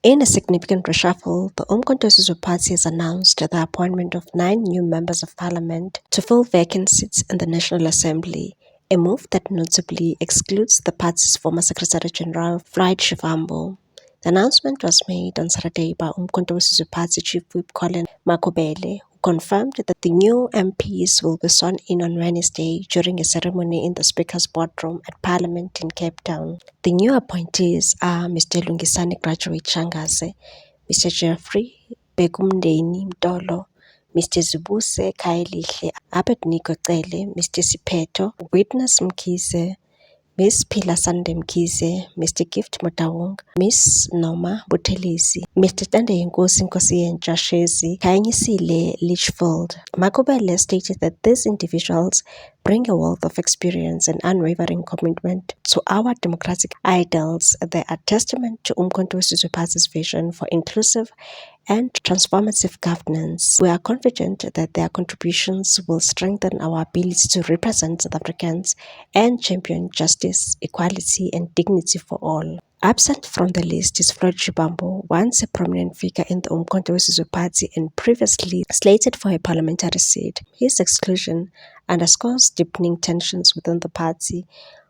In a significant reshuffle, the Umkhonto weSizwe Party has announced the appointment of 9 new members of parliament to fill vacant seats in the National Assembly, a move that notably excludes the party's former Secretary General, Floyd Shivambu. The announcement was made on Saturday by Umkhonto weSizwe Party Chief Whip Colin Makubele, who confirmed that the new MPs will be sworn in on Wednesday during a ceremony in the Speaker's boardroom at Parliament in Cape Town. The new appointees are Mr. Lungisani Graduate Shangaze, Mr. Jeffrey Bekumndeni Mtolo, Mr. Zibuse Khayelihle, Abednego Cele, Mr. Siphetho, Witness Mkhize, Miss Phila Sande Mkhize, Mr. Gift Motawong, Miss Noma Buthelezi, Mr. Tandeyinkosi Nkosiyentsha Shezi, Khanyisile Litchfield. Makubele stated that these individuals bring a wealth of experience and unwavering commitment to our democratic ideals. They are testament to Umkhonto weSizwe Party's vision for inclusive and transformative governance. We are confident that their contributions will strengthen our ability to represent South Africans and champion justice, equality, and dignity for all. Absent from the list is Floyd Shivambu, once a prominent figure in the Umkhonto weSizwe Party and previously slated for a parliamentary seat. His exclusion underscores deepening tensions within the party.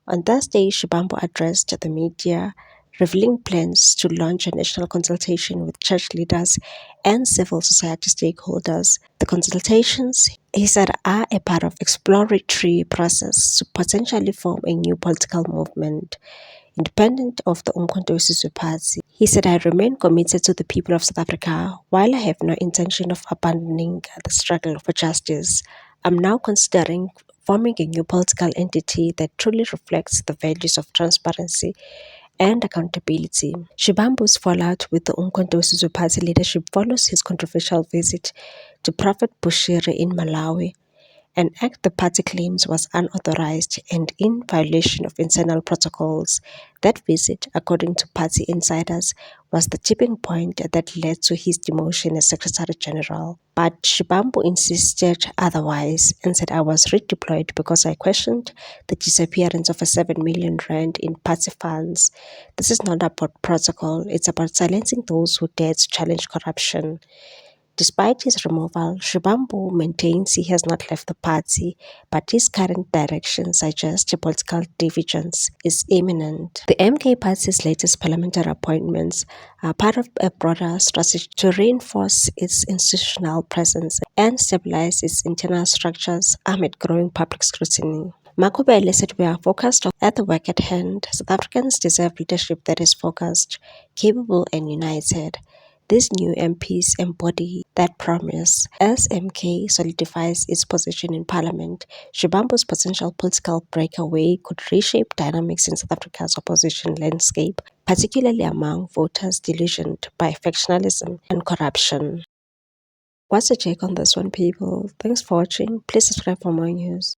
On Thursday, Shivambu addressed the media, revealing plans to launch a national consultation with church leaders and civil society stakeholders. The consultations, he said, are a part of exploratory process to potentially form a new political movement independent of the Umkhonto weSizwe Party. He said, I remain committed to the people of South Africa. While I have no intention of abandoning the struggle for justice, I'm now considering forming a new political entity that truly reflects the values of transparency and accountability. Shivambu's fallout with the Umkhonto weSizwe Party leadership follows his controversial visit to Prophet Bushiri in Malawi, an act the party claims was unauthorized and in violation of internal protocols. That visit, according to party insiders, was the tipping point that led to his demotion as Secretary General. But Shivambu insisted otherwise and said, I was redeployed because I questioned the disappearance of a 7 million rand in party funds. This is not about protocol, it's about silencing those who dare to challenge corruption. Despite his removal, Shivambu maintains he has not left the party, but his current direction suggests a political divergence is imminent. The MK Party's latest parliamentary appointments are part of a broader strategy to reinforce its institutional presence and stabilize its internal structures amid growing public scrutiny. Makubele said, we are focused at the work at hand. South Africans deserve leadership that is focused, capable and united. These new MPs embody that promise. As MK solidifies its position in parliament, Shivambu's potential political breakaway could reshape dynamics in South Africa's opposition landscape, particularly among voters delusioned by factionalism and corruption. What's your take on this one, people? Thanks for watching. Please subscribe for more news.